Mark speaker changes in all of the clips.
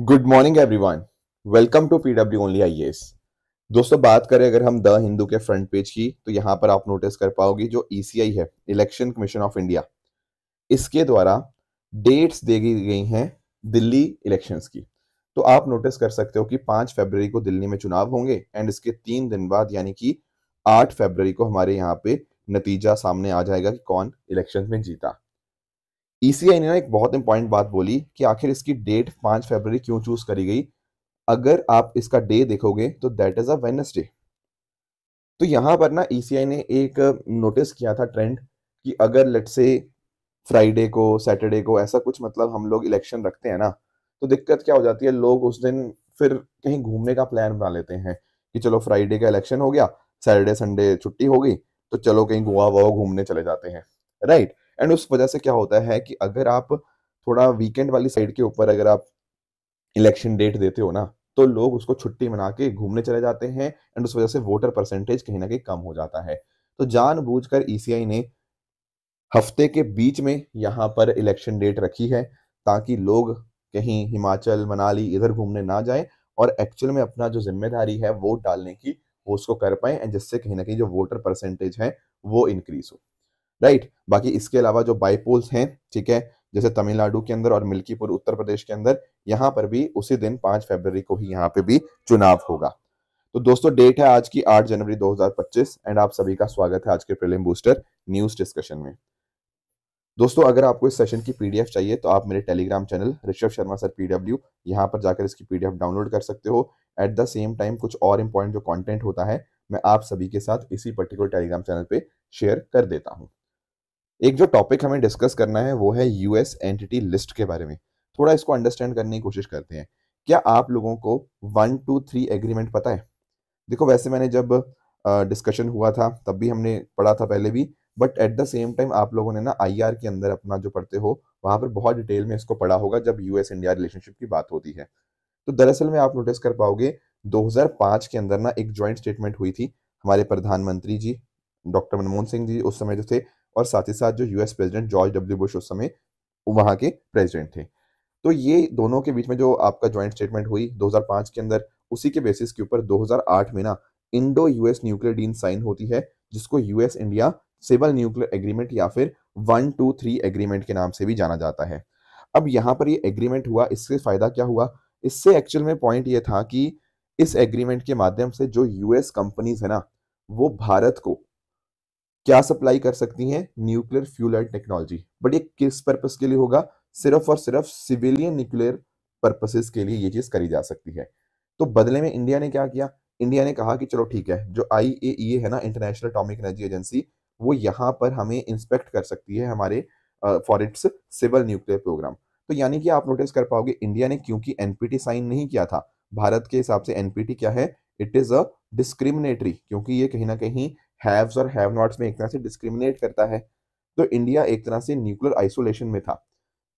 Speaker 1: Good morning everyone. Welcome to PW only IAS. दोस्तों, बात करें अगर हम द हिंदू के फ्रंट पेज की, तो यहाँ पर आप नोटिस कर पाओगे जो ईसीआई है, इलेक्शन कमीशन ऑफ इंडिया, इसके द्वारा डेट्स दे दी गई हैं दिल्ली इलेक्शंस की। तो आप नोटिस कर सकते हो कि 5 फरवरी को दिल्ली में चुनाव होंगे एंड इसके 3 दिन बाद यानी कि 8 फरवरी को हमारे यहाँ पे नतीजा सामने आ जाएगा कि कौन इलेक्शन में जीता। ईसीआई ने ना एक बहुत इंपॉर्टेंट बात बोली कि आखिर इसकी डेट 5 फरवरी क्यों चूज करी गई। अगर आप इसका डे देखोगे तो दैट इज अ वेडनेसडे। तो यहां पर ना ईसीआई ने एक नोटिस किया था ट्रेंड कि अगर लेट से फ्राइडे को सैटरडे को ऐसा कुछ मतलब हम लोग इलेक्शन रखते हैं ना, तो दिक्कत क्या हो जाती है, लोग उस दिन फिर कहीं घूमने का प्लान बना लेते हैं कि चलो फ्राइडे का इलेक्शन हो गया, सैटरडे संडे छुट्टी हो गई, तो चलो कहीं गोवा वोवा घूमने चले जाते हैं। राइट। एंड उस वजह से क्या होता है कि अगर आप थोड़ा वीकेंड वाली साइड के ऊपर अगर आप इलेक्शन डेट देते हो ना, तो लोग उसको छुट्टी मना के घूमने चले जाते हैं एंड उस वजह से वोटर परसेंटेज कहीं ना कहीं कम हो जाता है। तो जानबूझकर ईसीआई ने हफ्ते के बीच में यहाँ पर इलेक्शन डेट रखी है ताकि लोग कहीं हिमाचल मनाली इधर घूमने ना जाएं और एक्चुअल में अपना जो जिम्मेदारी है वोट डालने की वो उसको कर पाए एंड जिससे कहीं ना कहीं जो वोटर परसेंटेज है वो इंक्रीज हो। राइट। बाकी इसके अलावा जो बाईपोल्स हैं, ठीक है, जैसे तमिलनाडु के अंदर और मिल्कीपुर उत्तर प्रदेश के अंदर, यहाँ पर भी उसी दिन 5 फरवरी को ही यहाँ पे भी चुनाव होगा। तो दोस्तों, डेट है आज की 8 जनवरी 2025 एंड आप सभी का स्वागत है आज के प्रीलिम बूस्टर न्यूज डिस्कशन में। दोस्तों, अगर आपको इस सेशन की पीडीएफ चाहिए तो आप मेरे telegram channel Rishabh Sharma sir PW, यहाँ पर जाकर इसकी पीडीएफ डाउनलोड कर सकते हो। एट द सेम टाइम कुछ और इंपॉर्टेंट जो कंटेंट होता है मैं आप सभी के साथ इसी पर्टिकुलर टेलीग्राम चैनल पे शेयर कर देता हूँ। एक जो टॉपिक हमें डिस्कस करना है वो है यूएस एंटिटी लिस्ट के बारे में। थोड़ा इसको अंडरस्टैंड करने की कोशिश करते हैं। क्या आप लोगों को 123 एग्रीमेंट पता है? देखो, वैसे मैंने जब डिस्कशन हुआ था तब भी हमने पढ़ा था पहले भी, but at the same time आप लोगों ने ना आईआर के अंदर अपना जो पढ़ते हो वहां पर बहुत डिटेल में इसको पढ़ा होगा जब यूएस इंडिया रिलेशनशिप की बात होती है। तो दरअसल में आप नोटिस कर पाओगे 2005 के अंदर ना एक ज्वाइंट स्टेटमेंट हुई थी। हमारे प्रधानमंत्री जी डॉक्टर मनमोहन सिंह जी उस समय जो थे, और साथ ही साथ जो US president George W Bush उस समय वहां के प्रेसिडेंट थे। तो ये दोनों के बीच में जो आपका ज्वाइंट स्टेटमेंट हुई 2005 के अंदर, उसी के बेसिस के ऊपर 2008 में ना Indo US nuclear deal sign होती है, जिसको US India civil nuclear agreement या फिर 123 एग्रीमेंट के नाम से भी जाना जाता है। अब यहाँ पर ये एग्रीमेंट हुआ, इससे फायदा क्या हुआ? इससे एक्चुअल में पॉइंट ये था कि इस एग्रीमेंट के माध्यम से जो यूएस कंपनीज है ना, वो भारत को क्या सप्लाई कर सकती हैं? Nuclear fuel and technology. But ये किस पर्पस के लिए होगा? सिर्फ और सिर्फ सिविलियन न्यूक्लियर पर्पसेस के लिए ये चीज करी जा सकती है। तो बदले में इंडिया ने क्या किया? इंडिया ने कहा कि चलो ठीक है, जो आईएईए है ना, इंटरनेशनल एटॉमिक एनर्जी एजेंसी, वो यहाँ पर हमें इंस्पेक्ट कर सकती है हमारे for its civil nuclear program. तो यानी कि आप नोटिस कर पाओगे इंडिया ने क्योंकि एनपीटी साइन नहीं किया था, भारत के हिसाब से एनपीटी क्या है? इट इज अ डिस्क्रिमिनेटरी, क्योंकि ये कहीं ना कहीं हैव्स और हैव नॉट्स में एक तरह से डिस्क्रिमिनेट करता है। तो इंडिया एक तरह से न्यूक्लियर आइसोलेशन में था।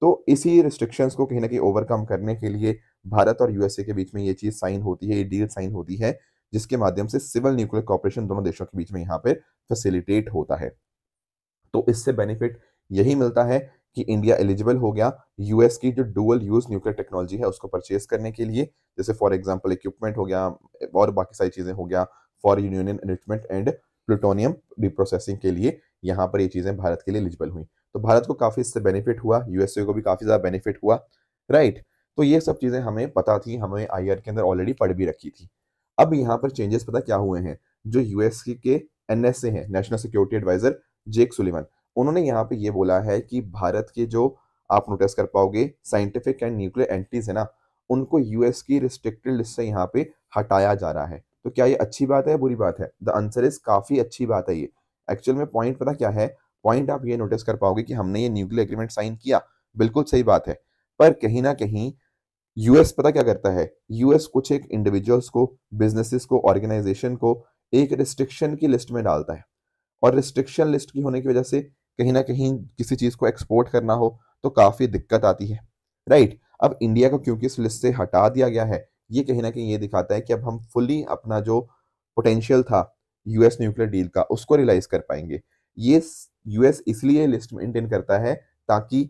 Speaker 1: तो इसी रिस्ट्रिक्शंस को कहीं ना कहीं ओवरकम करने के लिए भारत और यूएसए के बीच में ये चीज साइन होती है, ये डील साइन होती है, जिसके माध्यम से सिविल न्यूक्लियर कॉपरेशन दोनों देशों के बीच में यहाँ पे फैसिलिटेट होता है। तो इससे बेनिफिट यही मिलता है कि इंडिया एलिजिबल हो गया यूएस की जो डुअल यूज न्यूक्लियर टेक्नोलॉजी है उसको परचेज करने के लिए, जैसे फॉर एग्जांपल इक्विपमेंट हो गया और बाकी सारी चीजें हो गया, for uranium enrichment and plutonium reprocessing के लिए यहाँ पर ये चीजें भारत के लिए एलिजिबल हुई। तो भारत को काफी इससे बेनिफिट हुआ, यूएसए को भी काफी ज्यादा बेनिफिट हुआ। राइट। तो ये सब चीजें हमें पता थी, हमें आईआर के अंदर ऑलरेडी पढ़ भी रखी थी। अब यहाँ पर चेंजेस पता क्या हुए हैं? जो यूएस के एनएसए हैं, national security adviser Jake Sullivan, उन्होंने यहाँ पे ये बोला है कि भारत के जो आप नोटिस कर पाओगे साइंटिफिक एंड न्यूक्लियर एंटिटीज है ना, उनको यूएस की रिस्ट्रिक्टेड लिस्ट से यहाँ पे हटाया जा रहा है। तो क्या ये अच्छी बात है या बुरी बात है? द आंसर इज काफी अच्छी बात है ये। एक्चुअल में पॉइंट पता क्या है? पॉइंट आप ये नोटिस कर पाओगे कि हमने ये न्यूक्लियर एग्रीमेंट साइन किया, बिल्कुल सही बात है, पर कहीं ना कहीं यूएस पता क्या करता है? यूएस कुछ एक इंडिविजुअल्स को, बिजनेसेस को, ऑर्गेनाइजेशन को एक रिस्ट्रिक्शन की लिस्ट में डालता है, और रिस्ट्रिक्शन लिस्ट की होने की वजह से कहीं ना कहीं किसी चीज को एक्सपोर्ट करना हो तो काफी दिक्कत आती है। राइट। अब इंडिया को क्योंकि इस लिस्ट से हटा दिया गया है, ये कहीं ना कहीं ये दिखाता है कि अब हम फुली अपना जो पोटेंशियल था यूएस न्यूक्लियर डील का उसको रियलाइज कर पाएंगे। ये यूएस इसलिए लिस्ट मेंटेन करता है ताकि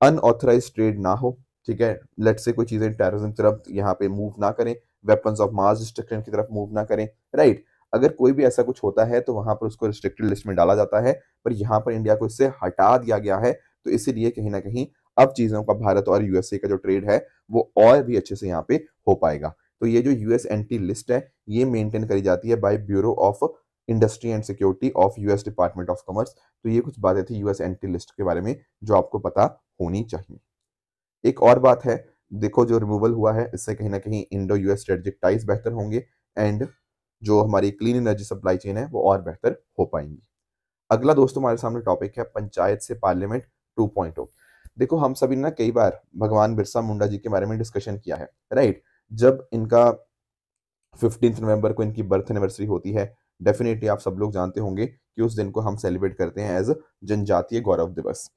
Speaker 1: अनऑथराइज ट्रेड ना हो, ठीक है, लेट्स से कोई चीजें टेररिज्म की तरफ यहाँ पे मूव ना करें, वेपन्स ऑफ मास डिस्ट्रक्शन की तरफ मूव ना करें, राइट। अगर कोई भी ऐसा कुछ होता है तो वहां पर उसको रिस्ट्रिक्टेड लिस्ट में डाला जाता है, पर यहाँ पर इंडिया को इससे हटा दिया गया है। तो इसीलिए कहीं ना कहीं अब चीजों का भारत और यूएसए का जो ट्रेड है वो और भी अच्छे से यहाँ पे हो पाएगा। तो ये जो यूएस एंटी लिस्ट है ये मेंटेन करी जाती है by bureau of industry and security of US department of commerce. तो ये कुछ बातें थी यूएस एंटी लिस्ट के बारे में जो आपको पता होनी चाहिए। एक और बात है, देखो जो रिमूवल हुआ है इससे कहीं ना कहीं इंडो यूएस स्ट्रेटेजिक टाइज बेहतर होंगे एंड जो हमारी क्लीन एनर्जी सप्लाई चेन है वो और बेहतर हो पाएंगी। अगला दोस्तों हमारे सामने टॉपिक है पंचायत से पार्लियामेंट 2.0। देखो हम सभी ने ना कई बार भगवान बिरसा मुंडा जी के बारे में डिस्कशन किया है, राइट। जब इनका 15 नवंबर को इनकी बर्थ एनिवर्सरी होती है, डेफिनेटली आप सब लोग जानते होंगे कि उस दिन को हम सेलिब्रेट करते हैं एज जनजातीय गौरव दिवस,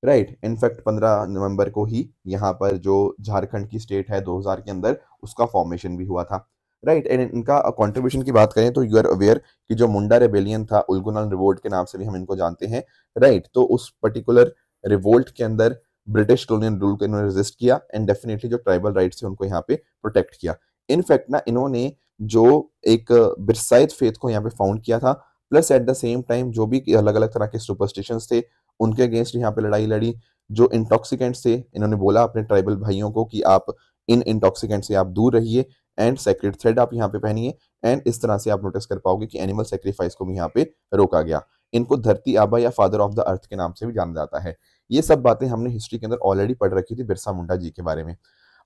Speaker 1: राइट। इनफैक्ट 15 नवंबर को ही यहाँ पर जो झारखंड की स्टेट है 2000 के अंदर उसका फॉर्मेशन भी हुआ था, राइट। एंड इनका कंट्रीब्यूशन की बात करें तो यू आर अवेयर कि जो मुंडा रेबेलियन था, उलगुनल रिवोल्ट के नाम से भी हम इनको जानते हैं, राइट। तो उस पर्टिकुलर रिवोल्ट के अंदर ब्रिटिश कॉलोनियल रूल को इन्होंने रेजिस्ट किया एंड डेफिनेटली जो ट्राइबल राइट्स थे उनको यहाँ पे प्रोटेक्ट किया। इनफैक्ट ना इन्होंने जो एक बिरसाइट फेथ को यहाँ पे फाउंड किया था, plus at the same time जो भी अलग अलग तरह के सुपरस्टिशंस थे उनके अगेंस्ट यहाँ पे लड़ाई लड़ी। जो इंटॉक्सिकेंट्स थे इन्होंने बोला अपने ट्राइबल भाइयों को कि आप इन इंटॉक्सिकेंट से आप दूर रहिए एंड सेक्रेट थ्रेड आप यहाँ पे पहनिए। एंड इस तरह से आप नोटिस कर पाओगे कि एनिमल सेक्रीफाइस को भी यहाँ पे रोका गया। इनको धरती आबा या फादर ऑफ द अर्थ के नाम से भी जाना जाता है। ये सब बातें हमने हिस्ट्री के अंदर ऑलरेडी पढ़ रखी थी बिरसा मुंडा जी के बारे में।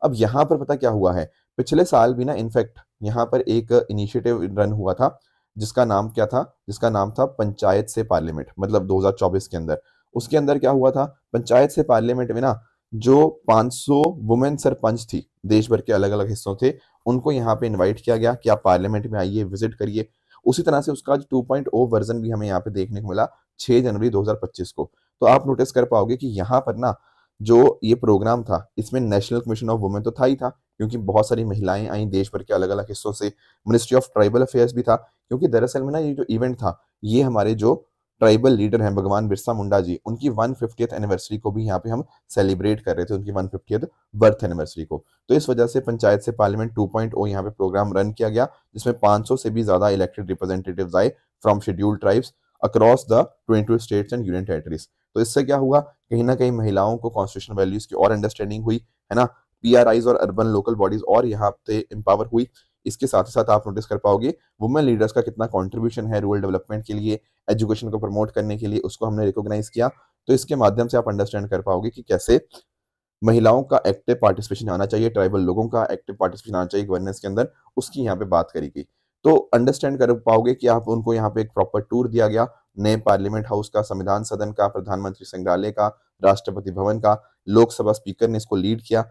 Speaker 1: अब यहाँ पर पता क्या हुआ है, पिछले साल भी ना इनफैक्ट यहाँ पर एक इनिशिएटिव रन हुआ था जिसका नाम क्या था, जिसका नाम था पंचायत से पार्लियामेंट, मतलब 2024 के अंदर। उसके अंदर क्या हुआ था, पंचायत से पार्लियामेंट में ना जो 500 वुमेन सरपंच थी देश भर के अलग अलग हिस्सों थे उनको यहाँ पे इनवाइट किया गया कि आप पार्लियामेंट में आइए, विजिट करिए। उसी तरह से उसका 2.0 वर्जन भी हमें यहाँ पे देखने को मिला 6 जनवरी 2025 को। तो आप नोटिस कर पाओगे कि यहाँ पर ना जो ये प्रोग्राम था इसमें नेशनल कमीशन ऑफ वुमेन तो था ही था, क्योंकि बहुत सारी महिलाएं आई देश भर के अलग अलग हिस्सों से। मिनिस्ट्री ऑफ ट्राइबल अफेयर्स भी था, क्योंकि दरअसल में ना ये जो इवेंट था ये हमारे जो ट्राइबल लीडर हैं भगवान बिरसा मुंडा जी उनकी 150th एनिवर्सरी को भी यहाँ पे हम सेलिब्रेट कर रहे थे, उनकी 150th बर्थ एनिवर्सरी को। तो इस वजह से पंचायत से पार्लियामेंट 2.0 यहाँ पे प्रोग्राम रन किया गया जिसमें 500 से भी ज्यादा इलेक्टेड रिप्रेजेंटेटिव्स आए from scheduled tribes across the 22 states and union territories. तो इससे क्या हुआ, कहीं ना कहीं महिलाओं को कॉन्स्टिट्यूशनल वैल्यूज की और अंडरस्टैंडिंग हुई, है ना। पीआरआईज और अर्बन लोकल बॉडीज और यहाँ पे एम्पावर हुई। इसके साथ ही साथ आप नोटिस कर पाओगे वुमेन लीडर्स का कितना कंट्रीब्यूशन है रूरल डेवलपमेंट के लिए, एजुकेशन को प्रमोट करने के लिए, उसको हमने रिकॉग्नाइज किया। तो इसके माध्यम से आप अंडरस्टैंड कर पाओगे कि कैसे महिलाओं का एक्टिव पार्टिसिपेशन आना चाहिए, ट्राइबल लोगों का एक्टिव पार्टिसिपेशन आना चाहिए गवर्नेंस के अंदर, उसकी यहाँ पे बात करी गई। तो अंडरस्टैंड कर पाओगे कि आप उनको यहाँ पे एक प्रॉपर टूर दिया गया नए पार्लियामेंट हाउस का, संविधान सदन का, प्रधानमंत्री संग्रहालय का, राष्ट्रपति भवन का। लोकसभा स्पीकर ने इसको लीड किया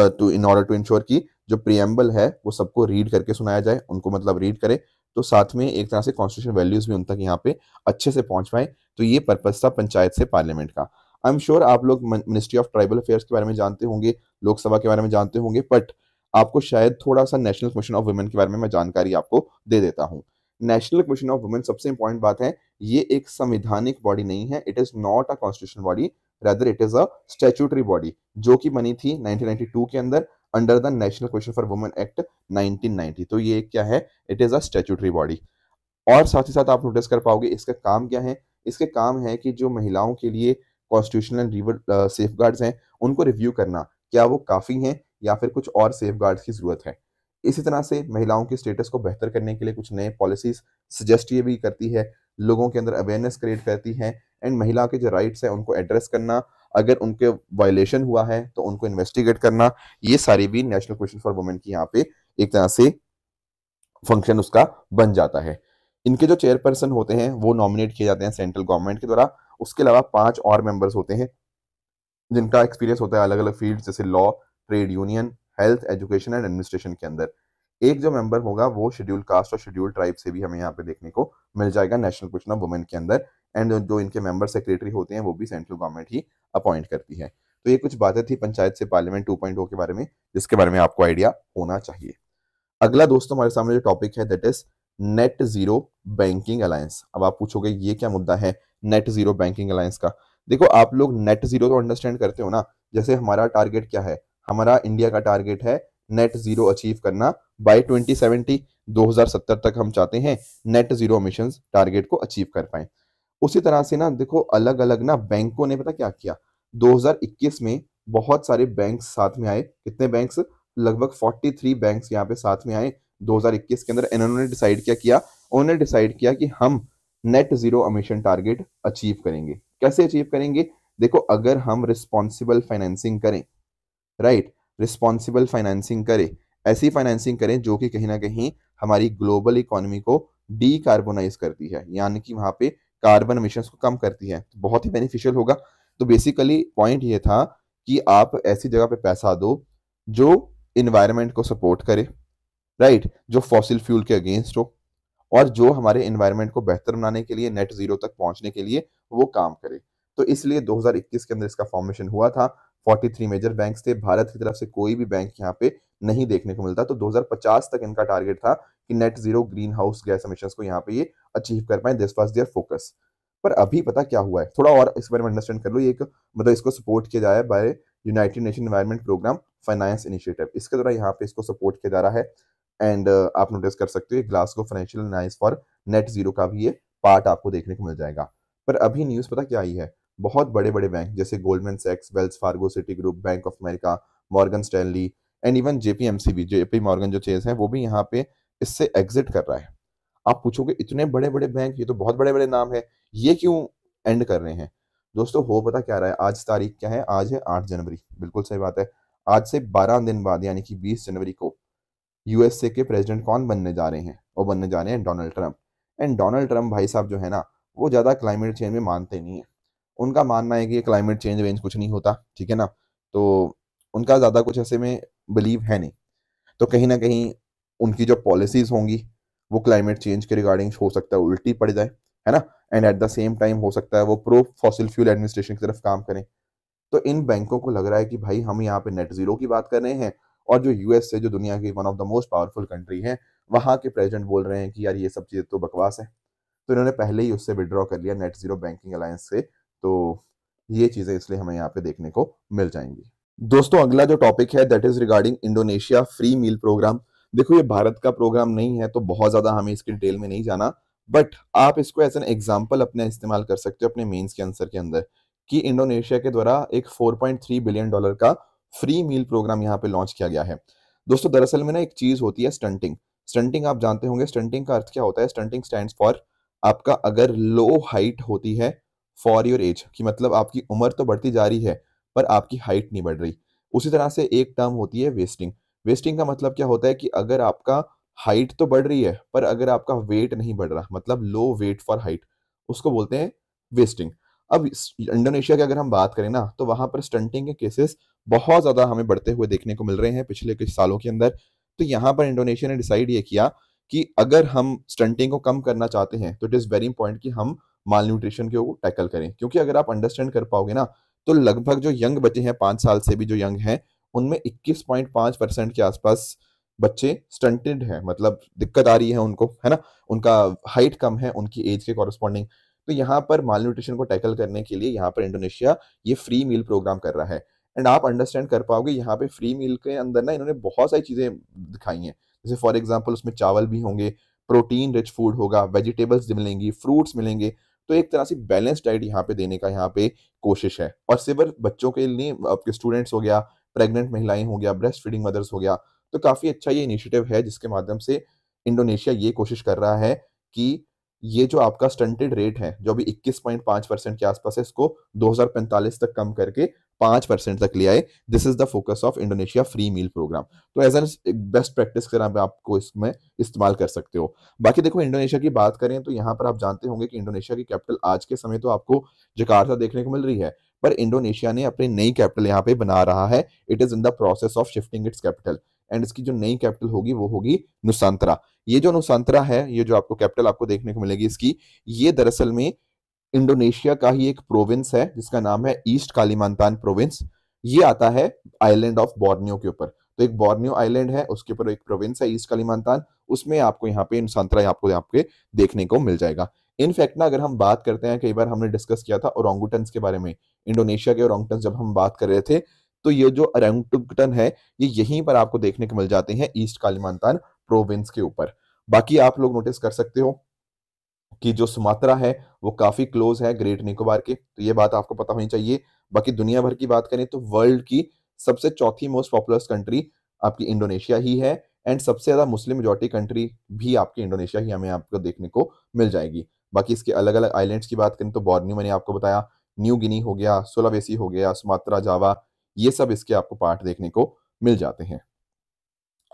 Speaker 1: to in order to ensure कि जो प्रियम्बल है वो सबको रीड करके सुनाया जाए, उनको मतलब रीड करे, तो साथ में एक तरह से कॉन्स्टिट्यूशन वैल्यूज भी उन तक यहाँ पे अच्छे से पहुंच पाए। तो ये पर्पज था पंचायत से पार्लियामेंट का। आई एम श्योर आप लोग मिनिस्ट्री ऑफ ट्राइबल अफेयर्स के बारे में जानते होंगे, लोकसभा के बारे में जानते होंगे, बट आपको शायद थोड़ा सा नेशनल कमीशन ऑफ वुमेन के बारे में मैं जानकारी आपको दे देता हूँ। नेशनल कमीशन ऑफ वुमेन, सबसे इंपॉर्टेंट बात है, ये एक संवैधानिक बॉडी नहीं है, it is not a constitutional body, rather it is a statutory body जो कि बनी थी 1992 के अंदर under the national commission for women act 1990। तो ये क्या है, it is a statutory body. और साथ ही साथ आप नोटिस कर पाओगे इसका काम क्या है, इसके काम है कि जो महिलाओं के लिए कॉन्स्टिट्यूशनल लीगल सेफगार्ड्स हैं उनको रिव्यू करना, क्या वो काफ़ी हैं या फिर कुछ और सेफगार्ड्स की ज़रूरत है। इसी तरह से महिलाओं के स्टेटस को बेहतर करने के लिए कुछ नए पॉलिसीज सजेस्ट ये भी करती है, लोगों के अंदर अवेयरनेस क्रिएट करती है एंड महिला के जो राइट्स हैं उनको एड्रेस करना, अगर उनके वायलेशन हुआ है तो उनको इन्वेस्टिगेट करना, ये सारी भी नेशनल कमीशन फॉर वुमेन की यहाँ पे एक तरह से फंक्शन उसका बन जाता है। इनके जो चेयरपर्सन होते हैं वो नॉमिनेट किए जाते हैं सेंट्रल गवर्नमेंट के द्वारा। उसके अलावा 5 और मेंबर्स होते हैं जिनका एक्सपीरियंस होता है अलग अलग फील्ड जैसे law, trade union, health, education and administration के अंदर। एक जो मेंबर होगा वो शेड्यूल कास्ट और शेड्यूल ट्राइब से भी हमें यहाँ पे देखने को मिल जाएगा नेशनल कमीशन ऑफ वुमेन के अंदर। एंड जो इनके मेंबर सेक्रेटरी होते हैं वो भी सेंट्रल गवर्नमेंट ही अपॉइंट करती है। तो ये कुछ बातें थी पंचायत से पार्लियामेंट 2.0 के बारे में जिसके बारे में आपको आइडिया होना चाहिए। अगला दोस्तों हमारे सामने जो टॉपिक है that is net zero banking alliance. अब आप पूछोगे ये क्या मुद्दा है नेट जीरो बैंकिंग अलायंस का। देखो आप लोग नेट जीरो तो अंडरस्टैंड करते हो ना, जैसे हमारा टारगेट क्या है, हमारा इंडिया का टारगेट है नेट जीरो अचीव करना बाय 2070। 2070 तक हम चाहते हैं नेट जीरो एमिशंस टारगेट को अचीव कर पाए। उसी तरह से ना देखो अलग अलग ना बैंकों ने पता क्या किया, 2021 में बहुत सारे बैंक्स साथ में आए। कितने बैंक्स? लगभग 43 बैंक्स यहाँ पे साथ में आए 2021 के अंदर। इन्होंने डिसाइड क्या किया? उन्होंने डिसाइड किया कि हम net zero emission target achieve करेंगे। कैसे अचीव करेंगे? देखो, अगर हम रिस्पॉन्सिबल फाइनेंसिंग करें, राइट, रिस्पॉन्सिबल फाइनेंसिंग करें, ऐसी फाइनेंसिंग करें जो कि कहीं ना कहीं हमारी ग्लोबल इकोनॉमी को डीकार्बोनाइज करती है, यानी कि वहां पे कार्बन एमिशंस को कम करती है, तो बहुत ही बेनिफिशियल होगा। तो बेसिकली पॉइंट ये था कि आप ऐसी जगह पे पैसा दो जो इन्वायरमेंट को सपोर्ट करे, राइट, जो फॉसिल फ्यूल के अगेंस्ट हो, और जो हमारे एनवायरनमेंट को बेहतर बनाने के लिए, नेट जीरो तक पहुंचने के लिए वो काम करे। तो इसलिए 2021 के अंदर इसका फॉर्मेशन हुआ था। 43 मेजर बैंक्स थे, भारत की तरफ से कोई भी बैंक यहाँ पे नहीं देखने को मिलता। तो 2050 तक इनका टारगेट था कि net zero green house gas emissions को यहाँ पे ये अचीव कर पाए। This was their focus. पर अभी पता क्या हुआ है, थोड़ा और इस बारे में अंडरस्टैंड कर लो। ये एक मतलब इसको सपोर्ट किया जाए by United Nation environment program finance initiative, इसके द्वारा यहाँ पे इसको सपोर्ट किया जा रहा है। एंड आप नोटिस कर सकते हो Glasgow financial alliance for net zero का भी ये पार्ट आपको देखने को मिल जाएगा। पर अभी न्यूज़ पता क्या आई है, बहुत बड़े बड़े बैंक जैसे गोल्डमैन सैक्स, Wells Fargo, Citigroup, bank of America, Morgan Stanley and even JPMCB, JP Morgan जो चेज है, वो भी यहाँ पे इससे एग्जिट कर रहा है। आप पूछोगे इतने बड़े बड़े बैंक, ये तो बहुत बड़े बड़े नाम है, ये क्यों एंड कर रहे हैं? दोस्तों, हो पता क्या रहा है, आज तारीख क्या है? आज है 8 जनवरी, बिल्कुल सही बात है। आज से 12 दिन बाद यानी कि 20 जनवरी को यूएसए के प्रेसिडेंट कौन बनने जा रहे हैं? वो बनने जा रहे हैं Donald Trump. And Donald Trump भाई साहब जो है ना, वो ज़्यादा क्लाइमेट चेंज में मानते नहीं है। उनका मानना है कि क्लाइमेट चेंज वेंज कुछ नहीं होता, ठीक है ना। तो उनका ज़्यादा कुछ ऐसे में बिलीव है नहीं। तो कहीं ना कहीं उनकी जो पॉलिसीज होंगी वो क्लाइमेट चेंज के रिगार्डिंग हो सकता है उल्टी पड़ जाए, है ना। And at the same time हो सकता है वो प्रो फॉसिल फ्यूल एडमिनिस्ट्रेशन की तरफ काम करें। तो इन बैंकों को लग रहा है कि भाई हम यहाँ पे नेट जीरो की बात कर रहे हैं, और जो यूएस से, जो दुनिया की one of the most powerful country है, वहां के प्रेसिडेंट बोल रहे हैं कि यार ये सब चीजें तो बकवास है। तो इन्होंने पहले ही उससे विड्रॉ कर लिया, नेट जीरो बैंकिंग अलायंस से। तो ये चीजें इसलिए हमें यहाँ पे देखने को मिल जाएंगी। दोस्तों, अगला जो टॉपिक है that is regarding Indonesia free meal program. देखो, ये भारत का प्रोग्राम नहीं है तो बहुत ज्यादा हमें इसकी डिटेल में नहीं जाना, बट आप इसको एज एन एग्जाम्पल अपने इस्तेमाल कर सकते हो अपने मेंस के आंसर के अंदर, कि इंडोनेशिया के द्वारा एक 4.3 बिलियन डॉलर का फ्री मील प्रोग्राम यहाँ पे लॉन्च किया गया है। दोस्तों, दरअसल में ना एक चीज होती है स्टंटिंग। स्टंटिंग आप जानते होंगे, स्टंटिंग का अर्थ क्या होता है? स्टंटिंग स्टैंड्स फॉर, आपका अगर लो हाइट होती है फॉर योर एज, कि मतलब आपकी उम्र तो बढ़ती जा रही है पर आपकी हाइट नहीं बढ़ रही। उसी तरह से एक टर्म होती है वेस्टिंग। वेस्टिंग का मतलब क्या होता है कि अगर आपका हाइट तो बढ़ रही है पर अगर आपका वेट नहीं बढ़ रहा, मतलब लो वेट फॉर हाइट, उसको बोलते हैं वेस्टिंग। अब इंडोनेशिया की अगर हम बात करें ना, तो वहां पर स्टंटिंग के केसेस बहुत ज्यादा हमें बढ़ते हुए देखने को मिल रहे हैं पिछले कुछ सालों के अंदर। तो यहाँ पर इंडोनेशिया ने डिसाइड ये किया कि अगर हम स्टंटिंग को कम करना चाहते हैं तो इट इज वेरी इंपॉर्टेंट कि हम माल न्यूट्रिशन को टैकल करें। क्योंकि अगर आप अंडरस्टैंड कर पाओगे ना, तो लगभग जो यंग बच्चे हैं 5 साल से भी जो यंग हैं, उनमें 21.5% के आसपास बच्चे स्टंटेड हैं, मतलब दिक्कत आ रही है उनको, है ना। उनका हाइट कम है उनकी एज के कॉरस्पॉन्डिंग। तो यहाँ पर माल न्यूट्रिशन को टैकल करने के लिए यहाँ पर इंडोनेशिया ये फ्री मील प्रोग्राम कर रहा है। एंड आप अंडरस्टैंड कर पाओगे यहाँ पे फ्री मील के अंदर ना इन्होंने बहुत सारी चीजें दिखाई हैं। जैसे फॉर एग्जाम्पल उसमें चावल भी होंगे, प्रोटीन रिच फूड होगा, वेजिटेबल्स मिलेंगी, फ्रूट्स मिलेंगे। तो एक तरह से बैलेंस डाइट यहाँ पे देने का यहाँ पे कोशिश है। और सिर्फ बच्चों के लिए, आपके स्टूडेंट्स हो गया, प्रेग्नेंट महिलाएं हो गया, ब्रेस्ट फीडिंग मदर्स हो गया। तो काफी अच्छा ये इनिशिएटिव है जिसके माध्यम से इंडोनेशिया ये कोशिश कर रहा है कि ये जो आपका स्टंटेड रेट है जो अभी 21.5% के आसपास है, इसको 2045 तक कम करके 5% तक ले आए। This is the focus of Indonesia free meal program. तो एज एन बेस्ट प्रैक्टिस की तरह आपको इसमें इस्तेमाल कर सकते हो। बाकी देखो, इंडोनेशिया की बात करें तो यहाँ पर आप जानते होंगे कि इंडोनेशिया की कैपिटल आज के समय तो आपको जकार्ता देखने को मिल रही है, पर इंडोनेशिया ने अपनी नई कैपिटल यहाँ पे बना रहा है। It is in the process of shifting it's capital, and इसकी जो नई कैपिटल होगी वो होगी नुसांतरा। ये जो नुसांतरा है, ये जो आपको कैपिटल आपको देखने को मिलेगी इसकी, ये दरअसल में इंडोनेशिया का ही एक प्रोविंस है जिसका नाम है ईस्ट कालीमांतान प्रोविंस। ये आता है आइलैंड ऑफ बोर्नियो के ऊपर। तो एक बोर्नियो आइलैंड है, उसके ऊपर एक प्रोविंस है ईस्ट कालीमांतान, उसमें आपको यहाँ पे नुसांतरा आपको यहाँ पे देखने को मिल जाएगा। इनफैक्ट ना, अगर हम बात करते हैं, कई बार हमने डिस्कस किया था ओरांगुटन्स के बारे में, इंडोनेशिया के ओरांगुटन्स जब हम बात कर रहे थे, तो ये जो ओरंगुटन है ये यहीं पर आपको देखने को मिल जाते हैं ईस्ट कालिमांतान प्रोविंस के ऊपर। बाकी आप लोग नोटिस कर सकते हो कि जो सुमात्रा है वो काफी क्लोज है ग्रेट निकोबार के, तो ये बात आपको पता होनी चाहिए। बाकी दुनिया भर की बात करें तो वर्ल्ड की सबसे चौथी मोस्ट पॉपुलस कंट्री आपकी इंडोनेशिया ही है, एंड सबसे ज्यादा मुस्लिम मेजॉरिटी कंट्री भी आपकी इंडोनेशिया ही हमें आपको देखने को मिल जाएगी। बाकी इसके अलग अलग आइलैंड्स की बात करें तो बोर्नियो मैंने आपको बताया, न्यू गिनी हो गया, सुलावेसी हो गया, सुमात्रा, जावा, ये सब इसके आपको पार्ट देखने को मिल जाते हैं।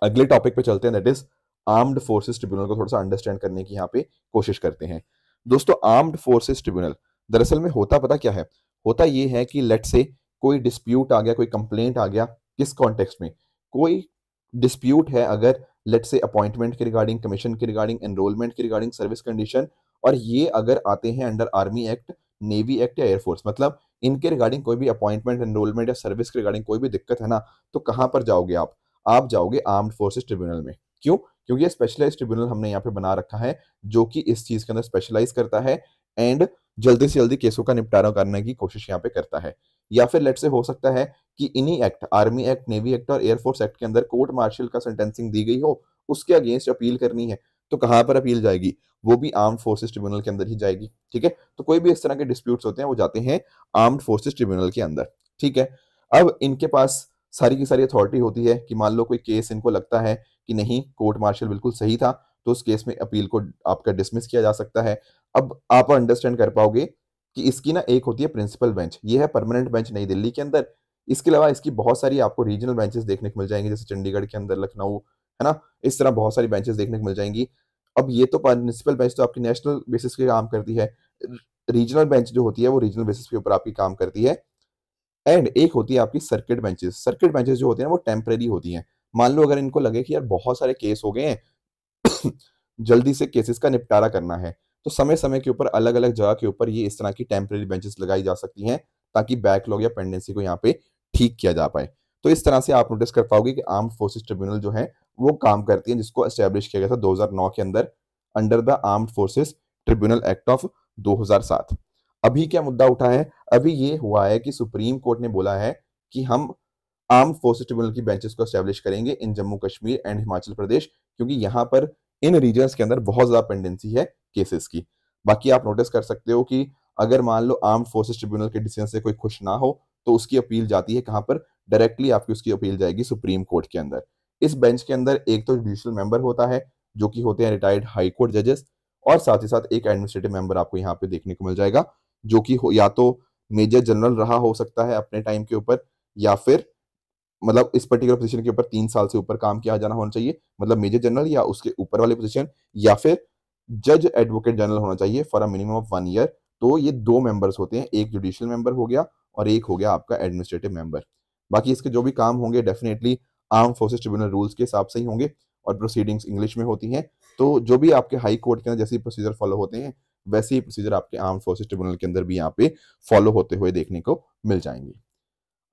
Speaker 1: अगले टॉपिक पे चलते हैं, that is armed forces tribunal को थोड़ा सा अंडरस्टैंड करने की यहाँ पे कोशिश करते हैं। दोस्तों आर्म्ड फोर्सेस ट्रिब्यूनल दरअसल में होता पता क्या है, होता ये है कि लेट से कोई डिस्प्यूट आ गया, कोई कंप्लेंट आ गया, किस कॉन्टेक्स्ट में, कोई डिस्प्यूट है अगर लेट से अपॉइंटमेंट के रिगार्डिंग, कमीशन के रिगार्डिंग, एनरोलमेंट के रिगार्डिंग, सर्विस कंडीशन, और ये अगर आते हैं under army act, navy act या एयरफोर्स, मतलब इनके रिगार्डिंग कोई भी अपॉइंटमेंट, एनरोलमेंट या सर्विस के रिगार्डिंग कोई भी दिक्कत है ना, तो कहां पर जाओगे आप जाओगे आर्म्ड फोर्सेस ट्रिब्यूनल में। क्यों? क्योंकि ये स्पेशलाइज्ड ट्रिब्यूनल हमने यहाँ पे बना रखा है जो कि इस चीज के अंदर स्पेशलाइज करता है एंड जल्दी से जल्दी केसों का निपटारा करने की कोशिश यहाँ पे करता है। या फिर लेट से हो सकता है कि इन्हीं act, army act, navy act और एयरफोर्स एक्ट के अंदर कोर्ट मार्शल का सेंटेंसिंग दी गई हो, उसके अगेंस्ट अपील करनी है, तो कहां पर अपील जाएगी? वो भी आर्म्ड फोर्सेस ट्रिब्यूनल के अंदर ही जाएगी। ठीक है, तो कोई भी इस तरह के डिस्प्यूट्स होते हैं वो जाते हैं आर्म्ड फोर्सेस ट्रिब्यूनल के अंदर। ठीक है, अब इनके पास सारी की सारी अथॉरिटी होती है कि मान लो कोई केस इनको लगता है कि नहीं कोर्ट मार्शल बिल्कुल सही था, तो उस केस में अपील को आपका डिसमिस किया जा सकता है। अब आप अंडरस्टैंड कर पाओगे कि इसकी ना एक होती है प्रिंसिपल बेंच, ये है परमानेंट बेंच नई दिल्ली के अंदर। इसके अलावा इसकी बहुत सारी आपको रीजनल बेंचेस देखने को मिल जाएंगे, जैसे चंडीगढ़ के अंदर, लखनऊ, है ना, इस तरह बहुत सारी बेंचेस देखने को मिल जाएंगी। अब ये तो प्रिंसिपल बेंच तो आपकी नेशनल बेसिस पे काम करती है, रीजनल बेंच जो होती है वो रीजनल बेसिस के ऊपर आपकी काम करती है। एंड एक होती है आपकी सर्किट बेंचेस। सर्किट बेंचेस जो होती है ना वो टेम्परेरी होती हैं। मान लो अगर इनको लगे कि यार बहुत सारे केस हो गए हैं जल्दी से केसेस का निपटारा करना है, तो समय समय के ऊपर अलग अलग जगह के ऊपर ये इस तरह की टेम्परेरी बेंचेस लगाई जा सकती हैं ताकि बैकलॉग या पेंडेंसी को यहाँ पे ठीक किया जा पाए। तो इस तरह से आप नोटिस कर पाओगे कि आर्म्ड फोर्सेस ट्रिब्यूनल जो है वो काम करती है, जिसको एस्टेब्लिश किया गया था 2009 के अंदर under the armed forces tribunal act of 2007। अभी क्या मुद्दा उठा है? अभी ये हुआ है कि सुप्रीम कोर्ट ने बोला है कि हम आर्म्ड फोर्सेस ट्रिब्यूनल की बेंचेस को एस्टैब्लिश करेंगे इन जम्मू कश्मीर एंड हिमाचल प्रदेश, क्योंकि यहाँ पर इन रीजन्स के अंदर बहुत ज्यादा पेंडेंसी है केसेस की। बाकी आप नोटिस कर सकते हो कि अगर मान लो आर्म्ड फोर्सेस ट्रिब्यूनल के डिसीजन से कोई खुश ना हो तो उसकी अपील जाती है कहां पर? डायरेक्टली आपकी उसकी अपील जाएगी सुप्रीम कोर्ट के अंदर। इस बेंच के अंदर एक तो जुडिशियल मेंबर होता है जो कि होते हैं रिटायर्ड हाई कोर्ट जजेस, और साथ ही साथ एक एडमिनिस्ट्रेटिव मेंबर आपको यहाँ पे देखने को मिल जाएगा जो कि या तो मेजर जनरल रहा हो सकता है अपने टाइम के ऊपर, या फिर मतलब इस पर्टिकुलर पोजीशन के ऊपर 3 साल से ऊपर काम किया जाना होना चाहिए, मतलब मेजर जनरल या उसके ऊपर वाली पोजीशन, या फिर जज एडवोकेट जनरल होना चाहिए for a minimum of 1 year. तो ये 2 मेंबर्स होते हैं, एक जुडिशियल मेंबर हो गया और एक हो गया आपका एडमिनिस्ट्रेटिव मेंबर। बाकी इसके जो भी काम होंगे definitely arm forces tribunal rules के हिसाब से ही होंगे और प्रोसीडिंग्स इंग्लिश में होती हैं। तो जो भी आपके हाई कोर्ट के अंदर जैसे प्रोसीजर फॉलो होते हैं वैसे ही प्रोसीजर आपके आर्म फोर्सेस ट्रिब्यूनल के अंदर भी यहाँ पे फॉलो होते हुए देखने को मिल जाएंगे।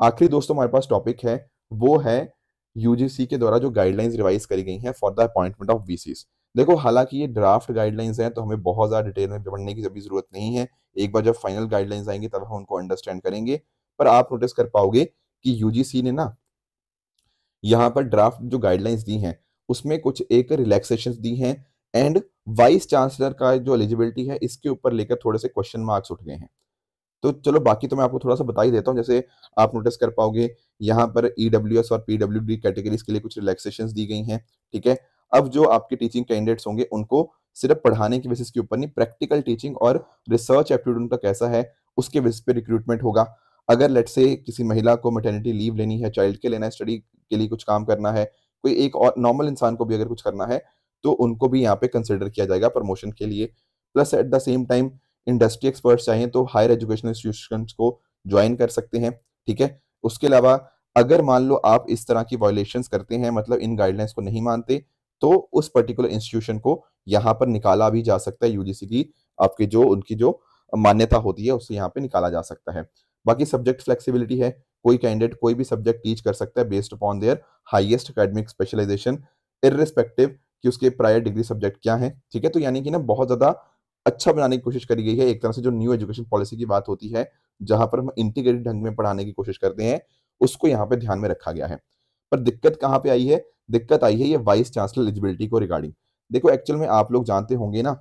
Speaker 1: आखिरी दोस्तों हमारे पास टॉपिक है, वो है यूजीसी के द्वारा जो गाइडलाइंस रिवाइज करी गई हैं फॉर द अपॉइंटमेंट ऑफ वीसीस। देखो हालांकि ये ड्राफ्ट गाइडलाइंस हैं तो हमें बहुत ज्यादा डिटेल में पढ़ने की अभी जरूरत नहीं है, एक बार जब फाइनल गाइडलाइंस आएंगी तब हम उनको अंडरस्टैंड करेंगे। पर आप नोटिस कर पाओगे कि यूजीसी ने ना यहाँ पर ड्राफ्ट जो गाइडलाइंस दी हैं उसमें कुछ एक रिलैक्सेशन दी हैं, एंड वाइस चांसलर का जो एलिजिबिलिटी है इसके ऊपर लेकर थोड़े से क्वेश्चन मार्क्स उठ गए हैं। तो चलो बाकी तो मैं आपको थोड़ा सा बता ही देता हूँ। जैसे आप नोटिस कर पाओगे यहाँ पर ईडब्ल्यूएस और पीडब्ल्यूडी कैटेगरीज के लिए कुछ रिलैक्सेशंस दी गई हैं। ठीक है, अब जो आपके टीचिंग कैंडिडेट्स होंगे उनको सिर्फ पढ़ाने की बेसिस के ऊपर नहीं, प्रैक्टिकल टीचिंग और रिसर्च एप्टीट्यूड उनका कैसा है उसके बेसिस पे रिक्रूटमेंट होगा। अगर लेट से किसी महिला को मैटरनिटी लीव लेनी है, चाइल्ड के लेना है, स्टडी के लिए कुछ काम करना है, कोई एक और नॉर्मल इंसान को भी अगर कुछ करना है तो उनको भी यहाँ पे कंसिडर किया जाएगा प्रमोशन के लिए। Plus at the same time industry experts चाहिए तो हायर एजुकेशनल इंस्टीट्यूशंस को ज्वाइन कर सकते हैं। ठीक है, उसके अलावा अगर मान लो आप इस तरह की वायलेशंस करते हैं, मतलब इन गाइडलाइंस को नहीं मानते, तो उस पर्टिकुलर इंस्टीट्यूशन को यहाँ पर निकाला भी जा सकता है। यूजीसी की आपकी जो उनकी जो मान्यता होती है उससे यहाँ पे निकाला जा सकता है। बाकी सब्जेक्ट फ्लेक्सिबिलिटी है, कोई कैंडिडेट कोई भी सब्जेक्ट टीच कर सकता है based upon their highest academic specialisation, irrespective कि उसके प्रायर डिग्री सब्जेक्ट क्या है। ठीक है, तो यानी कि ना बहुत ज्यादा अच्छा बनाने की कोशिश करी गई है। एक तरह से जो न्यू एजुकेशन पॉलिसी की बात होती है जहां पर हम इंटीग्रेटेड ढंग में पढ़ाने की कोशिश करते हैं, उसको यहाँ पे ध्यान में रखा गया है। पर दिक्कत कहाँ पे आई है? दिक्कत आई है ये वाइस चांसलर एलिजिबिलिटी को रिगार्डिंग। देखो एक्चुअल में आप लोग जानते होंगे ना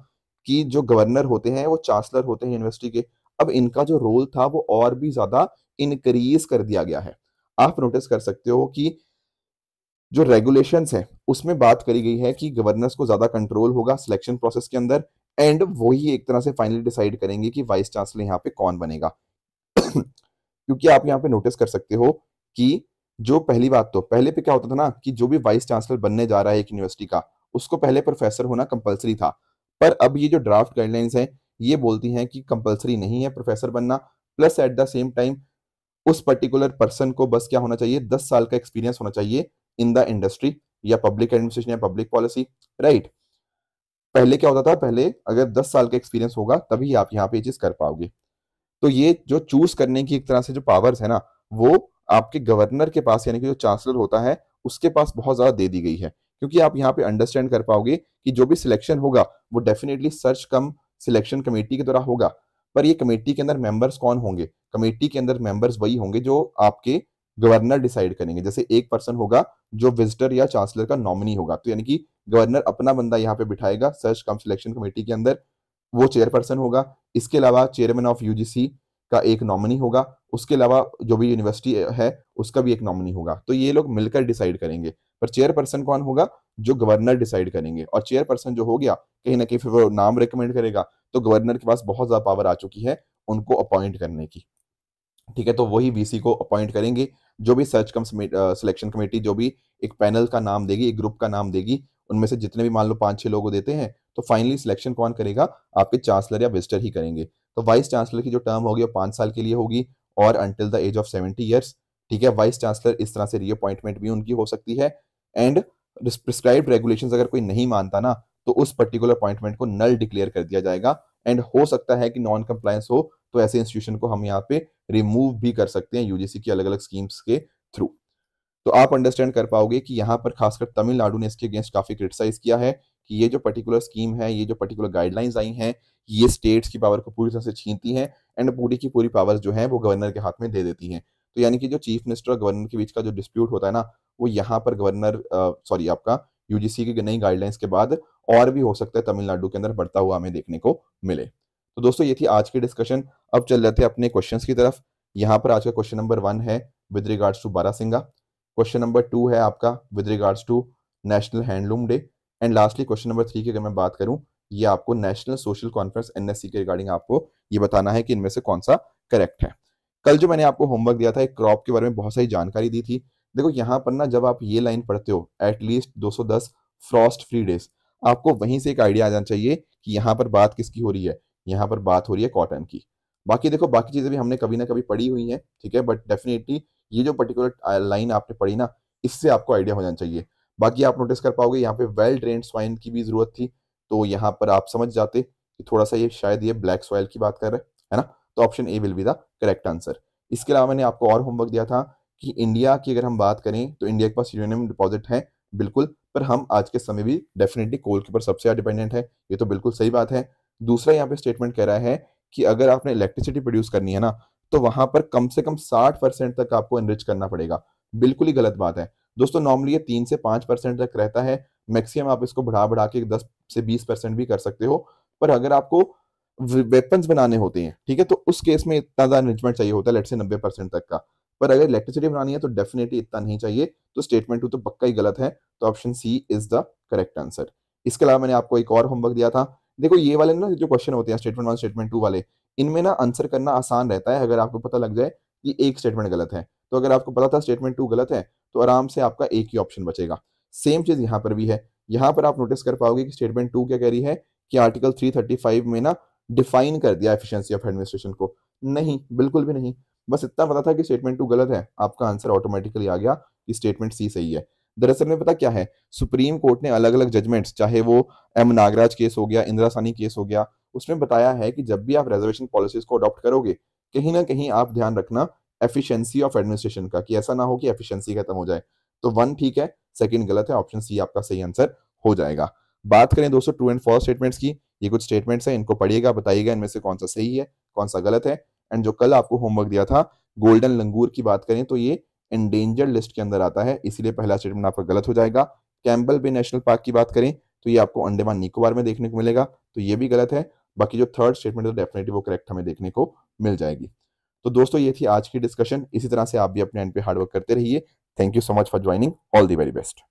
Speaker 1: कि जो गवर्नर होते हैं वो चांसलर होते हैं यूनिवर्सिटी के। अब इनका जो रोल था वो और भी ज्यादा इंक्रीज कर दिया गया है। आप नोटिस कर सकते हो कि जो रेगुलेशंस है उसमें बात करी गई है कि गवर्नर्स को ज्यादा कंट्रोल होगा सिलेक्शन प्रोसेस के अंदर, एंड वही एक तरह से फाइनली डिसाइड करेंगे कि वाइस चांसलर यहाँ पे कौन बनेगा। क्योंकि आप यहाँ पे नोटिस कर सकते हो कि जो पहली बात, तो पहले पे क्या होता था ना कि जो भी वाइस चांसलर बनने जा रहा है एक यूनिवर्सिटी का, उसको पहले प्रोफेसर होना कंपलसरी था। पर अब ये जो ड्राफ्ट गाइडलाइंस हैं ये बोलती हैं कि कंपलसरी नहीं है प्रोफेसर बनना, plus at the same time उस पर्टिकुलर पर्सन को बस क्या होना चाहिए, 10 साल का एक्सपीरियंस होना चाहिए इन द इंडस्ट्री या पब्लिक एडमिनिस्ट्रेशन या पब्लिक पॉलिसी, राइट। पहले क्या होता था, पहले अगर 10 साल का एक्सपीरियंस होगा तभी आप यहाँ पे ये चीज कर पाओगे। तो ये जो चूज करने की एक तरह से जो पावर्स है ना, वो आपके गवर्नर के पास यानी कि जो चांसलर होता है उसके पास बहुत ज्यादा दे दी गई है। क्योंकि आप यहाँ पे अंडरस्टैंड कर पाओगे कि जो भी सिलेक्शन होगा वो डेफिनेटली सर्च कम सिलेक्शन कमेटी के द्वारा होगा। पर ये कमेटी के अंदर मेंबर्स कौन होंगे? कमेटी के अंदर मेंबर्स वही होंगे जो आपके गवर्नर डिसाइड करेंगे। जैसे एक पर्सन होगा जो विजिटर या चांसलर का नॉमिनी होगा, तो यानी कि गवर्नर अपना बंदा यहाँ पे बिठाएगा सर्च कम सिलेक्शन कमेटी के अंदर, वो चेयरपर्सन होगा। इसके अलावा चेयरमैन ऑफ यूजीसी का एक नॉमिनी होगा, उसके अलावा जो भी यूनिवर्सिटी है उसका भी एक नॉमिनी होगा। तो ये लोग मिलकर डिसाइड करेंगे। पर चेयरपर्सन कौन होगा? जो गवर्नर डिसाइड करेंगे। और चेयरपर्सन जो हो गया कहीं ना कहीं फिर वो नाम रिकमेंड करेगा, तो गवर्नर के पास बहुत ज्यादा पावर आ चुकी है उनको अपॉइंट करने की। ठीक है, तो वही वीसी को अपॉइंट करेंगे। जो भी सर्च कम सिलेक्शन कमेटी जो भी एक पैनल का नाम देगी, एक ग्रुप का नाम देगी, उनमें से जितने भी मान लो 5-6 लोगों देते हैं, तो फाइनली सिलेक्शन कौन करेगा? आपके चांसलर या विजिटर ही करेंगे। तो वाइस चांसलर की जो टर्म होगी वो 5 साल के लिए होगी और until the age of 70 years. ठीक है, वाइस चांसलर इस तरह से रीअपॉइंटमेंट भी उनकी हो सकती है। एंड प्रिस्क्राइब्ड रेगुलेशंस अगर कोई नहीं मानता ना, तो उस पर्टिकुलर अपॉइंटमेंट को नल डिक्लेयर कर दिया जाएगा। एंड हो सकता है कि नॉन कंप्लायंस हो तो ऐसे इंस्टीट्यूशन को हम यहाँ पे रिमूव भी कर सकते हैं यूजीसी की अलग अलग स्कीम्स के थ्रू। तो आप अंडरस्टैंड कर पाओगे कि यहाँ पर खासकर तमिलनाडु ने इसके अगेंस्ट काफी क्रिटिसाइज किया है कि ये जो पर्टिकुलर स्कीम है, ये जो पर्टिकुलर गाइडलाइंस आई हैं, ये स्टेट्स की पावर को पूरी तरह से छीनती हैं एंड पूरी की पूरी पावर्स जो है वो गवर्नर के हाथ में दे देती हैं। तो यानी कि जो चीफ मिनिस्टर और गवर्नर के बीच का जो डिस्प्यूट होता है ना, वो यहाँ पर गवर्नर सॉरी आपका यूजीसी की नई गाइडलाइंस के बाद और भी हो सकता है तमिलनाडु के अंदर बढ़ता हुआ हमें देखने को मिले। तो दोस्तों ये थी आज की डिस्कशन। अब चल रहे थे अपने क्वेश्चंस की तरफ। यहाँ पर आज का क्वेश्चन नंबर 1 है with regards to barasingha. Question number 2 है आपका with regards to national handloom day. And lastly question number 3 की अगर मैं बात करूं, ये आपको नेशनल सोशल कॉन्फ्रेंस एनएससी के रिगार्डिंग आपको ये बताना है कि इनमें से कौन सा करेक्ट है। कल जो मैंने आपको होमवर्क दिया था एक क्रॉप के बारे में बहुत सारी जानकारी दी थी। देखो यहाँ पर ना जब आप ये लाइन पढ़ते हो एटलीस्ट 210 फ्रॉस्ट फ्री डेज, आपको वहीं से एक आइडिया आ जाना चाहिए कि यहाँ पर बात किसकी हो रही है। यहाँ पर बात हो रही है कॉटन की। बाकी देखो बाकी चीजें भी हमने कभी ना कभी पढ़ी हुई हैं, ठीक है, बट डेफिनेटली ये जो पर्टिकुलर लाइन आपने पढ़ी ना, इससे आपको आइडिया हो जाना चाहिए। बाकी आप नोटिस कर पाओगे यहाँ पे वेल ट्रेन्ड स्वाइन की भी जरूरत थी, तो यहाँ पर आप समझ जाते कि थोड़ा सा ये शायद ये ब्लैक सॉइल की बात कर रहे है ना। तो option A will be the correct answer. इसके अलावा मैंने आपको और होमवर्क दिया था कि इंडिया की अगर हम बात करें तो इंडिया के पास यूरेनियम डिपॉजिट है बिल्कुल, पर हम आज के समय भी डेफिनेटली कोल के ऊपर सबसे ज्यादा डिपेंडेंट है, ये तो बिल्कुल सही बात है। दूसरा यहाँ पे स्टेटमेंट कह रहा है कि अगर आपने इलेक्ट्रिसिटी प्रोड्यूस करनी है ना, तो वहां पर कम से कम 60% तक आपको एनरिच करना पड़ेगा। बिल्कुल ही गलत बात है दोस्तों। नॉर्मली ये 3 से 5% तक रहता है, मैक्सिमम आप इसको बढ़ा बढ़ा के 10 से 20% भी कर सकते हो। पर अगर आपको वेपन्स बनाने होते हैं, ठीक है, तो उस केस में इतना ज्यादा एनरिचमेंट चाहिए होता है, लेट्स से 90% तक का। पर अगर इलेक्ट्रिसिटी बनानी है तो डेफिनेटली इतना नहीं चाहिए। तो स्टेटमेंट 2 तो पक्का ही गलत है, तो option C is the correct answer. इसके अलावा मैंने आपको एक और होमवर्क दिया था। देखो ये वाले ना जो क्वेश्चन होते हैं स्टेटमेंट 1 स्टेटमेंट 2 वाले, इनमें ना आंसर करना आसान रहता है अगर आपको पता लग जाए कि एक स्टेटमेंट गलत है। तो अगर आपको पता था स्टेटमेंट 2 गलत है तो आराम से आपका एक ही ऑप्शन बचेगा। सेम चीज यहाँ पर भी है। यहाँ पर आप नोटिस कर पाओगे कि स्टेटमेंट 2 क्या कह रही है कि आर्टिकल 335 में ना डिफाइन कर दिया एफिशिएंसी ऑफ एडमिनिस्ट्रेशन को। नहीं, बिल्कुल भी नहीं। बस इतना पता था कि स्टेटमेंट 2 गलत है, आपका आंसर ऑटोमेटिकली आ गया कि स्टेटमेंट सी सही है। दरअसल में पता क्या है, सुप्रीम कोर्ट ने अलग अलग जजमेंट्स, चाहे वो एम नागराज केस हो गया, इंदिरा सानी केस हो गया, उसमें बताया है कि जब भी आप रिजर्वेशन पॉलिसीज को अडॉप्ट करोगे, कहीं ना कहीं आप ध्यान रखना एफिशिएंसी ऑफ एडमिनिस्ट्रेशन का, कि ऐसा ना हो कि एफिशिएंसी खत्म हो जाए। तो 1 ठीक है, सेकंड गलत है, ऑप्शन सी आपका सही आंसर हो जाएगा। बात करें दोस्तों ट्रू एंड फॉल्स स्टेटमेंट्स की, ये कुछ स्टेटमेंट्स हैं, इनको पढ़िएगा, बताइएगा इनमें से कौन सा सही है कौन सा गलत है। एंड जो कल आपको होमवर्क दिया था गोल्डन लंगूर की बात करें तो ये एंडेंजर्ड लिस्ट के अंदर आता है, इसीलिए पहला स्टेटमेंट आपका गलत हो जाएगा। कैंपबेल बे नेशनल पार्क की बात करें तो ये आपको अंडमान निकोबार में देखने को मिलेगा, तो ये भी गलत है। बाकी जो थर्ड स्टेटमेंट है तो डेफिनेटली वो करेक्ट हमें देखने को मिल जाएगी। तो दोस्तों ये थी आज की डिस्कशन। इसी तरह से आप भी अपने एंड पे हार्डवर्क करते रहिए। Thank you so much for joining. All the very best.